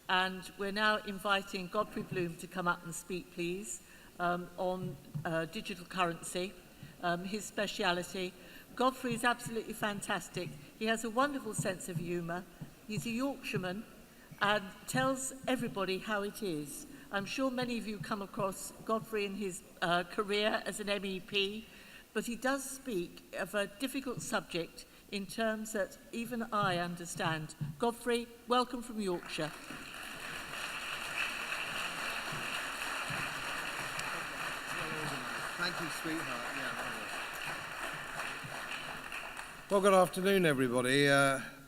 And we're now inviting Godfrey Bloom to come up and speak, please, on digital currency, his speciality. Godfrey is absolutely fantastic. He has a wonderful sense of humour. He's a Yorkshireman and tells everybody how it is. I'm sure many of you come across Godfrey in his career as an MEP, but he does speak of a difficult subject in terms that even I understand. Godfrey, welcome from Yorkshire. Thank you, sweetheart. Well, good afternoon, everybody.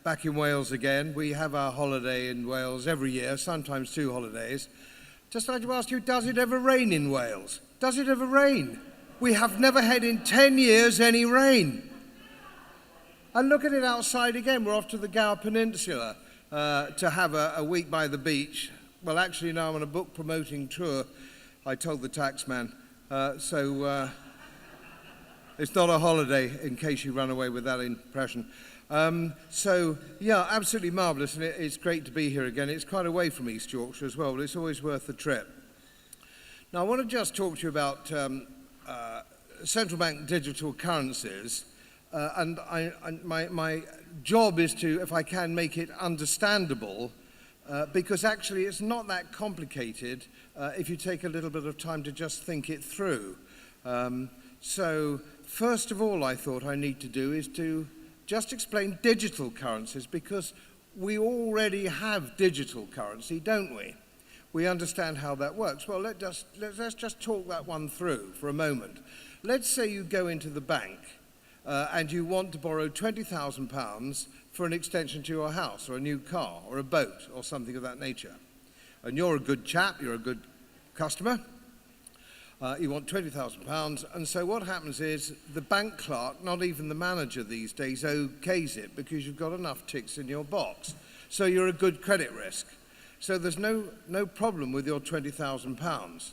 Back in Wales again. We have our holiday in Wales every year, sometimes 2 holidays. Just like to ask you, does it ever rain in Wales? Does it ever rain? We have never had in 10 years any rain. And look at it outside again. We're off to the Gower Peninsula to have a week by the beach. Well, actually, now I'm on a book promoting tour. I told the taxman. So it's not a holiday, in case you run away with that impression. So, yeah, absolutely marvellous, and it's great to be here again. It's quite away from East Yorkshire as well, but it's always worth the trip. Now, I want to just talk to you about central bank digital currencies, and my job is to, if I can, make it understandable, because actually it's not that complicated if you take a little bit of time to just think it through. So, first of all, I thought I need to do is to just explain digital currencies, because we already have digital currency, don't we? We understand how that works. Well, let's just talk that one through for a moment. Let's say you go into the bank and you want to borrow £20,000 for an extension to your house, or a new car, or a boat, or something of that nature. And you're a good chap, you're a good customer. You want £20,000, and so what happens is the bank clerk, not even the manager these days, okays it because you've got enough ticks in your box. So you're a good credit risk. So there's no problem with your £20,000.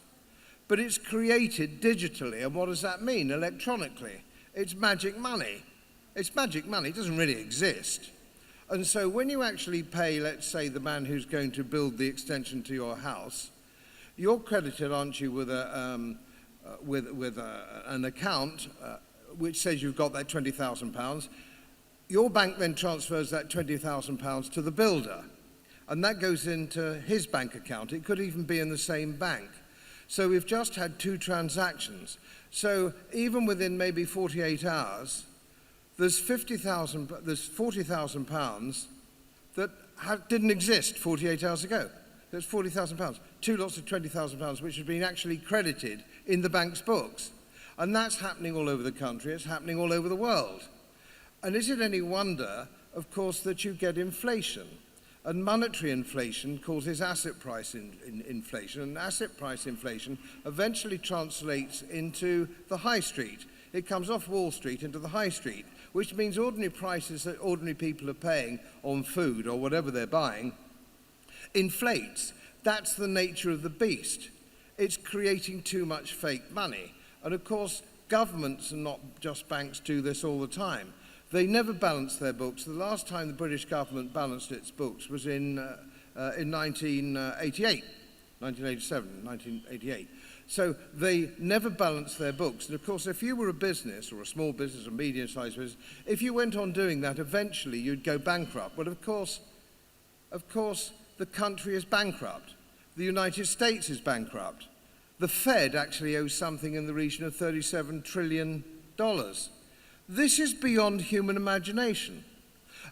But it's created digitally, and what does that mean? Electronically. It's magic money. It's magic money. It doesn't really exist. And so when you actually pay, let's say, the man who's going to build the extension to your house, you're credited, aren't you, with an account which says you've got that £20,000. Your bank then transfers that £20,000 to the builder, and that goes into his bank account. It could even be in the same bank. So we've just had 2 transactions. So even within maybe 48 hours, there's £40,000 that didn't exist 48 hours ago. There's £40,000, 2 lots of £20,000, which have been actually credited in the bank's books. And that's happening all over the country, it's happening all over the world. And is it any wonder, of course, that you get inflation? And monetary inflation causes asset price inflation, and asset price inflation eventually translates into the high street. It comes off Wall Street into the high street, which means ordinary prices that ordinary people are paying on food or whatever they're buying inflates. That's the nature of the beast. It's creating too much fake money. And of course, governments and not just banks do this all the time. They never balance their books. The last time the British government balanced its books was in 1988, 1988. So they never balanced their books. And of course, if you were a business, or a small business, or medium-sized business, if you went on doing that, eventually you'd go bankrupt. But of course, the country is bankrupt. The United States is bankrupt. The Fed actually owes something in the region of $37 trillion. This is beyond human imagination.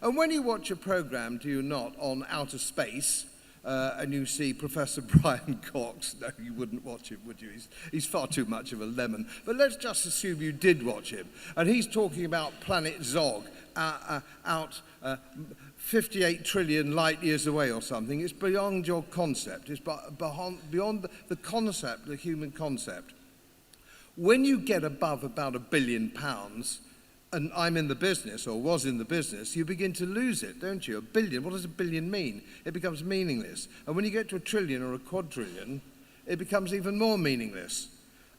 And when you watch a program, do you not, on outer space, and you see Professor Brian Cox, no, you wouldn't watch him, would you? He's far too much of a lemon. But let's just assume you did watch him. And he's talking about planet Zog, out 58 trillion light years away or something. It's beyond your concept. It's beyond the concept, the human concept. When you get above about £1 billion, and I'm in the business, or was in the business, you begin to lose it, don't you? 1 billion, what does 1 billion mean? It becomes meaningless. And when you get to 1 trillion or a quadrillion, it becomes even more meaningless.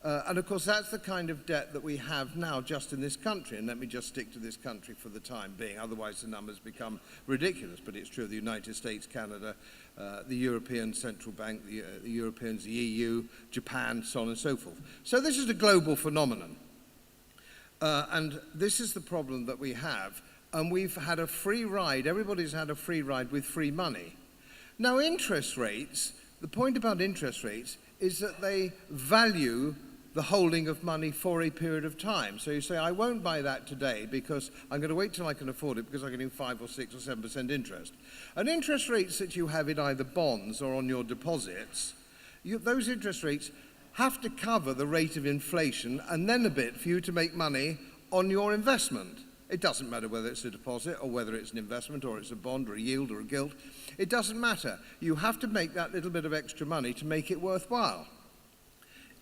And of course, that's the kind of debt that we have now just in this country. And let me just stick to this country for the time being. Otherwise, the numbers become ridiculous. But it's true of the United States, Canada, the European Central Bank, the Europeans, the EU, Japan, so on and so forth. So this is a global phenomenon. And this is the problem that we have. And we've had a free ride. Everybody's had a free ride with free money. Now, interest rates, the point about interest rates is that they value the holding of money for a period of time. So you say, I won't buy that today because I'm going to wait till I can afford it because I'm getting 5 or 6 or 7% interest. And interest rates that you have in either bonds or on your deposits, those interest rates have to cover the rate of inflation and then a bit for you to make money on your investment. It doesn't matter whether it's a deposit or whether it's an investment or it's a bond or a yield or a gilt. It doesn't matter. You have to make that little bit of extra money to make it worthwhile.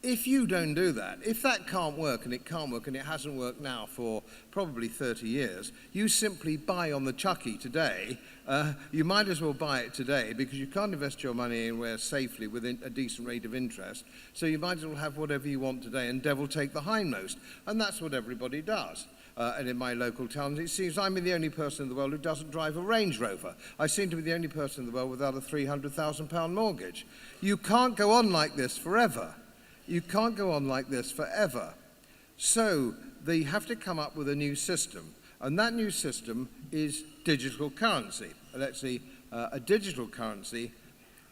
If you don't do that, if that can't work, and it can't work, and it hasn't worked now for probably 30 years, you simply buy on the chucky today. You might as well buy it today because you can't invest your money anywhere safely within a decent rate of interest. So you might as well have whatever you want today and devil take the hindmost. And that's what everybody does. And in my local towns, it seems I'm the only person in the world who doesn't drive a Range Rover. I seem to be the only person in the world without a £300,000 mortgage. You can't go on like this forever. You can't go on like this forever. So they have to come up with a new system. And that new system is digital currency. Let's see, a digital currency,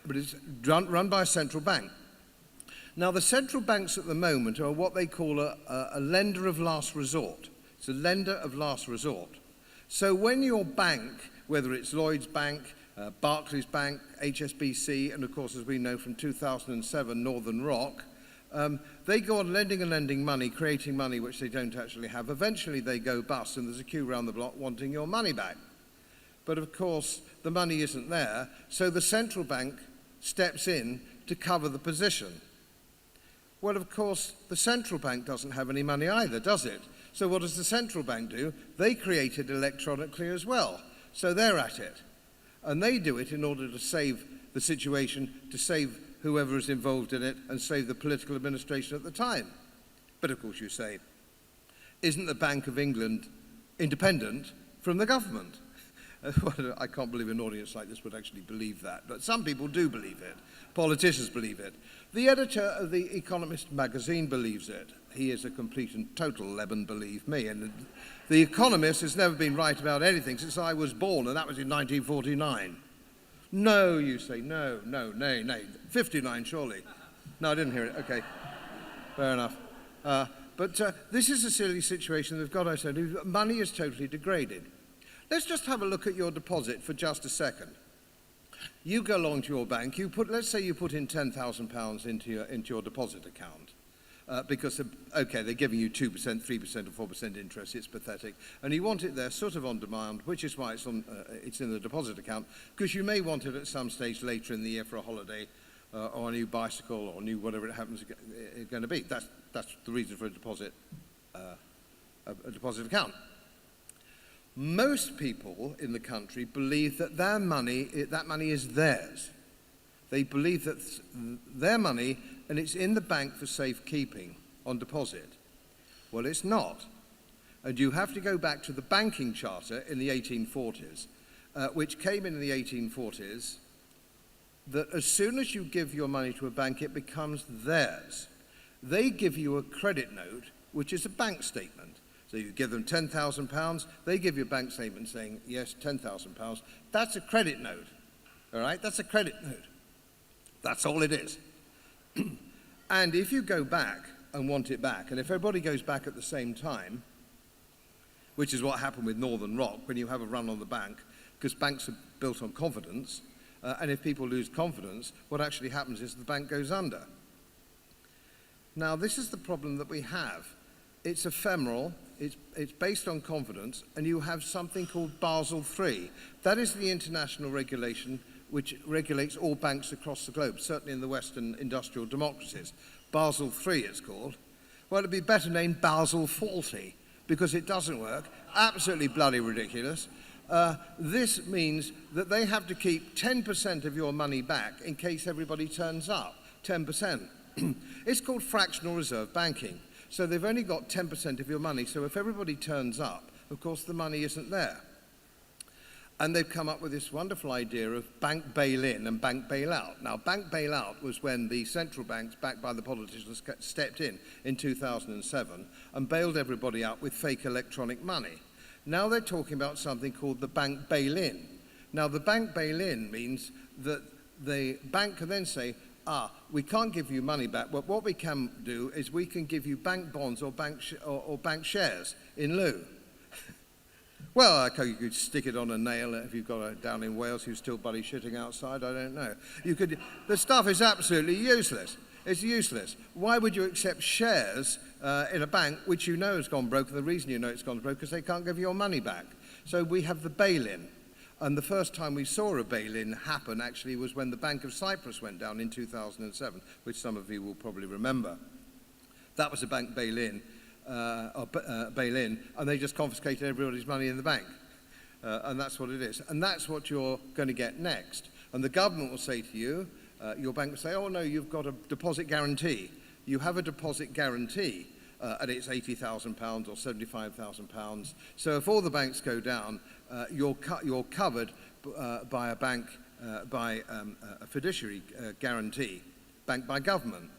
but it's run by a central bank. Now, the central banks at the moment are what they call a lender of last resort. It's a lender of last resort. So when your bank, whether it's Lloyds Bank, Barclays Bank, HSBC, and of course, as we know from 2007, Northern Rock, they go on lending and lending money, creating money which they don't actually have. Eventually they go bust and there's a queue around the block wanting your money back. But of course the money isn't there, so the central bank steps in to cover the position. Well, of course, the central bank doesn't have any money either, does it? So what does the central bank do? They create it electronically as well. So they're at it. And they do it in order to save the situation, to save whoever is involved in it, and save the political administration at the time. But of course you say, isn't the Bank of England independent from the government? I can't believe an audience like this would actually believe that, but some people do believe it. Politicians believe it. The editor of The Economist magazine believes it. He is a complete and total Lebanon, believe me. And The Economist has never been right about anything since I was born, and that was in 1949. No, you say, no, nay. 59, surely. No, I didn't hear it. Okay, fair enough. But this is a silly situation that we've got ourselves. Money is totally degraded. Let's just have a look at your deposit for just a second. You go along to your bank, let's say you put in £10,000 into your deposit account. Because, okay, they're giving you 2%, 3% or 4% interest, it's pathetic. And you want it there sort of on demand, which is why it's in the deposit account, because you may want it at some stage later in the year for a holiday, or a new bicycle, or new whatever it happens going to be. That's the reason for a deposit account. Most people in the country believe that that money is theirs. They believe that their money, and it's in the bank for safekeeping on deposit. Well, it's not. And you have to go back to the banking charter in the 1840s, which came in the 1840s, that as soon as you give your money to a bank, it becomes theirs. They give you a credit note, which is a bank statement. So you give them £10,000, they give you a bank statement saying, yes, £10,000. That's a credit note, all right? That's a credit note. That's all it is. And if you go back and want it back, and if everybody goes back at the same time, which is what happened with Northern Rock when you have a run on the bank, because banks are built on confidence, and if people lose confidence, what actually happens is the bank goes under. Now, this is the problem that we have. It's ephemeral, it's based on confidence, and you have something called Basel III. That is the international regulation which regulates all banks across the globe, certainly in the Western industrial democracies. Basel III it's called. Well, it'd be better named Basel Faulty, because it doesn't work. Absolutely bloody ridiculous. This means that they have to keep 10% of your money back in case everybody turns up. 10%. It's called fractional reserve banking. So they've only got 10% of your money. So if everybody turns up, of course, the money isn't there. And they've come up with this wonderful idea of bank bail-in and bank bail-out. Now, bank bail-out was when the central banks, backed by the politicians, stepped in 2007 and bailed everybody out with fake electronic money. Now they're talking about something called the bank bail-in. Now, the bank bail-in means that the bank can then say, we can't give you money back, but what we can do is we can give you bank bonds or bank shares in lieu. Well, you could stick it on a nail if you've got a down in Wales who's still bloody shitting outside, I don't know. The stuff is absolutely useless. It's useless. Why would you accept shares in a bank which you know has gone broke? And the reason you know it's gone broke is because they can't give you your money back. So we have the bail-in. And the first time we saw a bail-in happen actually was when the Bank of Cyprus went down in 2007, which some of you will probably remember. That was a bank bail-in, and they just confiscated everybody's money in the bank. And that's what it is. And that's what you're going to get next. And the government will say to you, your bank will say, oh no, you've got a deposit guarantee. You have a deposit guarantee, and it's £80,000 or £75,000. So if all the banks go down, you're covered by a bank, by a fiduciary guarantee, banked by government.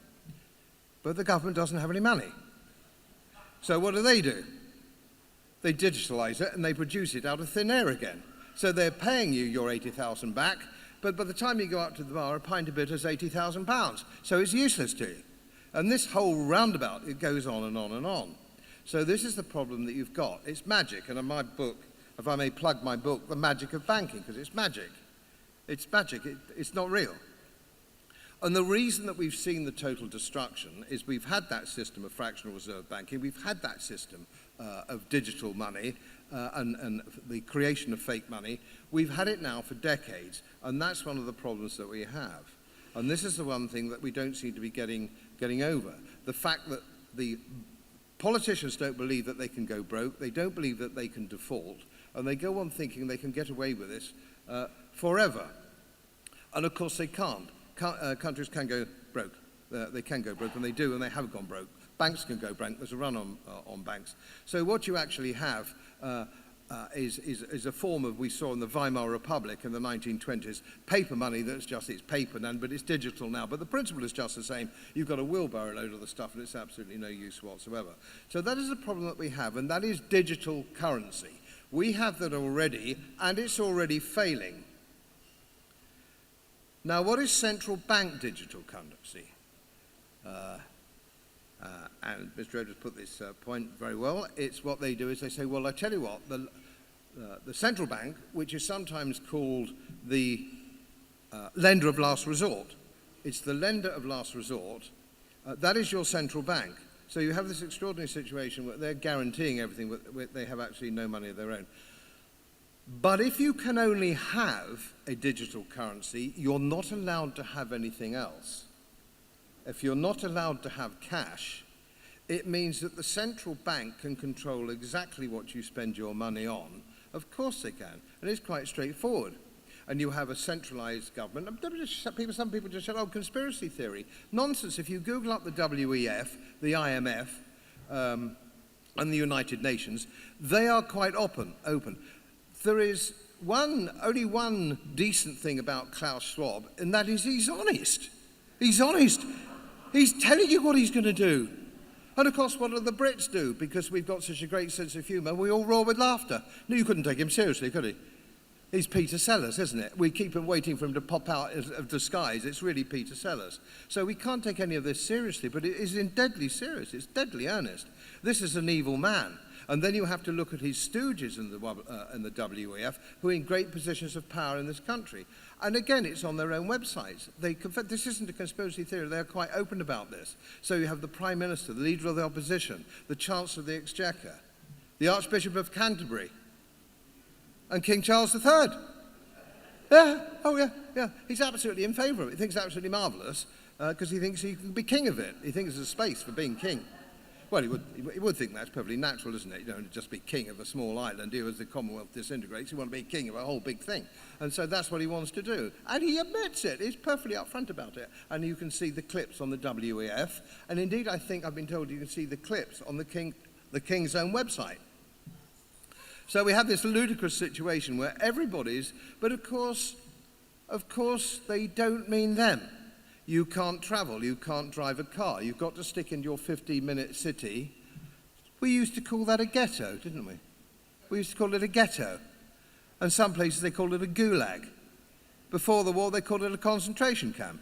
But the government doesn't have any money. So what do? They digitalize it and they produce it out of thin air again. So they're paying you your 80,000 back, but by the time you go out to the bar, a pint of bitter is £80,000. So it's useless to you. And this whole roundabout, it goes on and on and on. So this is the problem that you've got. It's magic, and in my book, if I may plug my book, The Magic of Banking, because it's magic. It's magic, it's not real. And the reason that we've seen the total destruction is we've had that system of fractional reserve banking, we've had that system of digital money and the creation of fake money. We've had it now for decades, and that's one of the problems that we have. And this is the one thing that we don't seem to be getting over. The fact that the politicians don't believe that they can go broke, they don't believe that they can default, and they go on thinking they can get away with this forever. And of course they can't. Countries can go broke. They can go broke, and they do, and they have gone broke. Banks can go broke. There's a run on banks. So what you actually have is a form of, we saw in the Weimar Republic in the 1920s, paper money that's just, it's paper now, but it's digital now. But the principle is just the same. You've got a wheelbarrow load of the stuff, and it's absolutely no use whatsoever. So that is the problem that we have, and that is digital currency. We have that already, and it's already failing. Now, what is central bank digital currency? And Mr. Edwards put this point very well. It's what they do is they say, well, I tell you what, the central bank, which is sometimes called the lender of last resort, it's the lender of last resort, that is your central bank. So you have this extraordinary situation where they're guaranteeing everything, but they have actually no money of their own. But if you can only have a digital currency, you're not allowed to have anything else. If you're not allowed to have cash, it means that the central bank can control exactly what you spend your money on. Of course they can, and it's quite straightforward. And you have a centralized government. Some people just say, oh, conspiracy theory. Nonsense. If you Google up the WEF, the IMF, and the United Nations, they are quite open. There is only one decent thing about Klaus Schwab, and that is he's honest. He's honest. He's telling you what he's going to do. And of course, what do the Brits do? Because we've got such a great sense of humour, we all roar with laughter. No, you couldn't take him seriously, could he? He's Peter Sellers, isn't it? We keep waiting for him to pop out of disguise. It's really Peter Sellers. So we can't take any of this seriously, but it is deadly serious. It's deadly earnest. This is an evil man. And then you have to look at his stooges in the WEF, who are in great positions of power in this country. And again, it's on their own websites. This isn't a conspiracy theory. They're quite open about this. So you have the Prime Minister, the Leader of the Opposition, the Chancellor of the Exchequer, the Archbishop of Canterbury, and King Charles III. Yeah, oh yeah. He's absolutely in favour of it. He thinks it's absolutely marvellous because he thinks he can be king of it. He thinks there's a space for being king. Well, he would think that's perfectly natural, isn't it? You don't just be king of a small island. You, as the Commonwealth disintegrates, you want to be king of a whole big thing. And so that's what he wants to do. And he admits it. He's perfectly upfront about it. And you can see the clips on the WEF. And indeed, I think I've been told you can see the clips on the King's own website. So we have this ludicrous situation where everybody's, but of course, they don't mean them. You can't travel, you can't drive a car, you've got to stick in your 15-minute city. We used to call that a ghetto, didn't we? We used to call it a ghetto. And some places they called it a gulag. Before the war they called it a concentration camp.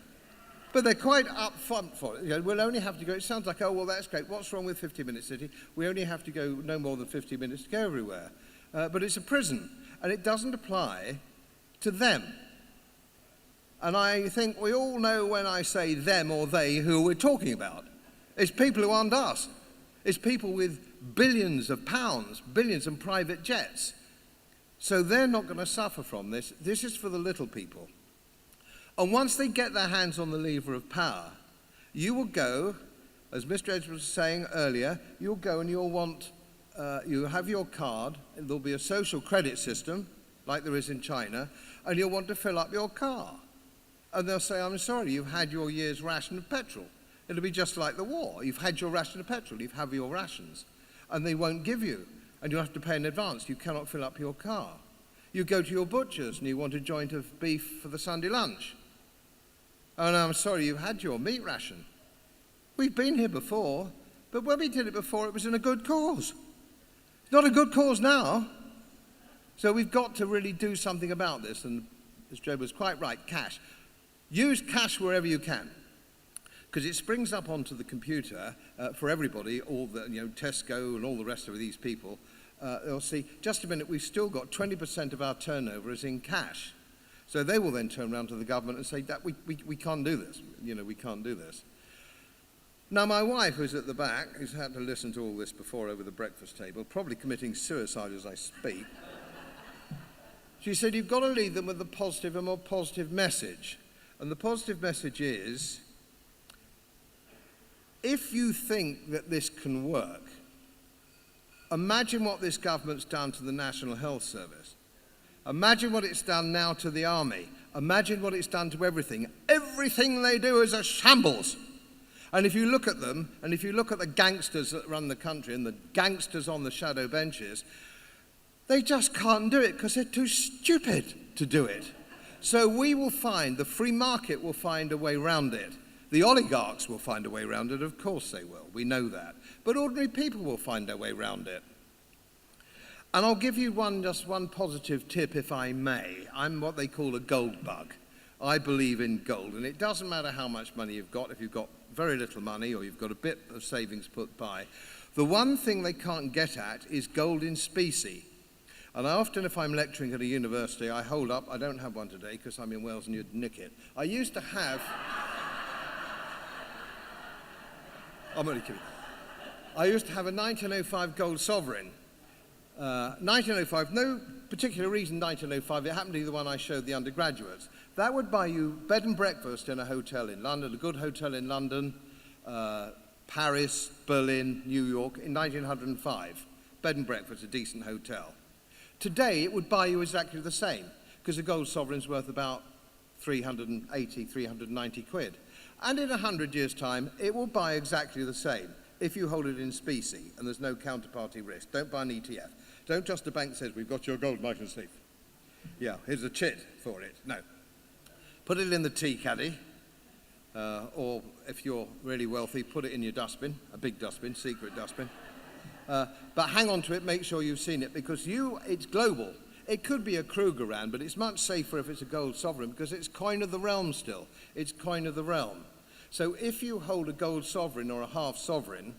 But they're quite upfront for it. You know, we'll only have to go, it sounds like, oh, well, that's great. What's wrong with 15-minute city? We only have to go no more than 15 minutes to go everywhere. But it's a prison, and it doesn't apply to them. And I think we all know when I say them or they who we're talking about. It's people who aren't us. It's people with billions of pounds, billions in private jets. So they're not going to suffer from this. This is for the little people. And once they get their hands on the lever of power, you will go, as Mr. Edwards was saying earlier, you'll go and you'll want, you have your card, and there'll be a social credit system, like there is in China, and you'll want to fill up your car. And they'll say, I'm sorry, you've had your year's ration of petrol. It'll be just like the war. You've had your ration of petrol, you've had your rations. And they won't give you, and you have to pay in advance. You cannot fill up your car. You go to your butcher's and you want a joint of beef for the Sunday lunch. And I'm sorry, you've had your meat ration. We've been here before, but when we did it before, it was in a good cause. It's not a good cause now. So we've got to really do something about this, and Mr. Joe was quite right, cash. Use cash wherever you can, because it springs up onto the computer for everybody, all the, Tesco and all the rest of these people. They'll see, just a minute, we've still got 20% of our turnover is in cash. So they will then turn around to the government and say, that we can't do this. We can't do this. Now, my wife, who's at the back, who's had to listen to all this before over the breakfast table, probably committing suicide as I speak, she said, you've got to lead them with a more positive message. And the positive message is, if you think that this can work, imagine what this government's done to the National Health Service. Imagine what it's done now to the army. Imagine what it's done to everything. Everything they do is a shambles. And if you look at them, and if you look at the gangsters that run the country and the gangsters on the shadow benches, they just can't do it because they're too stupid to do it. So we will find, the free market will find a way round it. The oligarchs will find a way round it, of course they will, we know that. But ordinary people will find their way round it. And I'll give you just one positive tip, if I may. I'm what they call a gold bug. I believe in gold, and it doesn't matter how much money you've got, if you've got very little money or you've got a bit of savings put by. The one thing they can't get at is gold in specie. And I often, if I'm lecturing at a university, I hold up, I don't have one today because I'm in Wales and you'd nick it. I used to have, I'm only kidding. I used to have a 1905 gold sovereign. 1905, no particular reason 1905, it happened to be the one I showed the undergraduates. That would buy you bed and breakfast in a hotel in London, a good hotel in London, Paris, Berlin, New York, in 1905. Bed and breakfast, a decent hotel. Today, it would buy you exactly the same, because a gold sovereign's worth about 380, 390 quid. And in 100 years' time, it will buy exactly the same if you hold it in specie and there's no counterparty risk. Don't buy an ETF. Don't trust a bank that says, we've got your gold, Mike and Steve. Yeah, here's a chit for it. No. Put it in the tea caddy, or if you're really wealthy, put it in your dustbin, a big dustbin, secret dustbin. But hang on to it, make sure you've seen it, because it's global. It could be a Krugerrand, but it's much safer if it's a gold sovereign, because it's coin of the realm still. It's coin of the realm. So if you hold a gold sovereign or a half sovereign,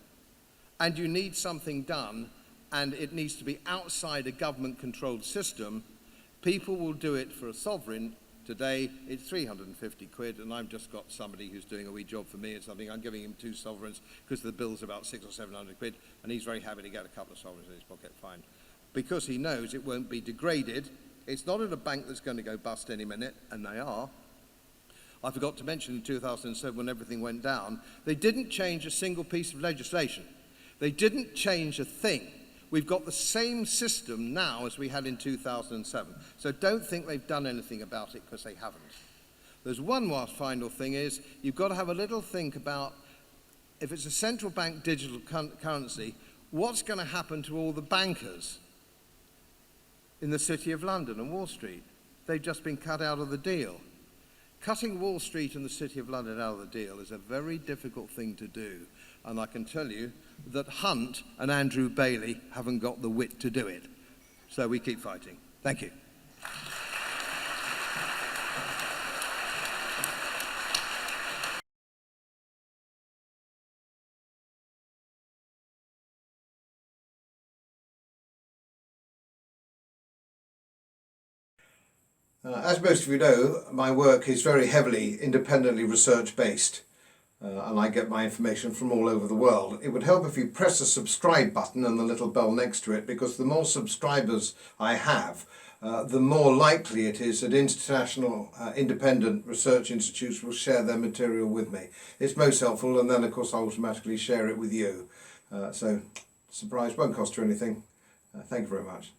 and you need something done, and it needs to be outside a government-controlled system, people will do it for a sovereign. Today, it's 350 quid, and I've just got somebody who's doing a wee job for me or something. I'm giving him 2 sovereigns because the bill's about 600 or 700 quid, and he's very happy to get a couple of sovereigns in his pocket, fine. Because he knows it won't be degraded. It's not at a bank that's going to go bust any minute, and they are. I forgot to mention in 2007, when everything went down, they didn't change a single piece of legislation. They didn't change a thing. We've got the same system now as we had in 2007. So don't think they've done anything about it, because they haven't. There's one more final thing is, you've got to have a little think about, if it's a central bank digital currency, what's going to happen to all the bankers in the City of London and Wall Street? They've just been cut out of the deal. Cutting Wall Street and the City of London out of the deal is a very difficult thing to do. And I can tell you that Hunt and Andrew Bailey haven't got the wit to do it. So we keep fighting. Thank you. As most of you know, my work is very heavily independently research-based, and I get my information from all over the world. It would help if you press the subscribe button and the little bell next to it, because the more subscribers I have, the more likely it is that international independent research institutes will share their material with me. It's most helpful, and then of course I'll automatically share it with you. So, surprise, won't cost you anything. Thank you very much.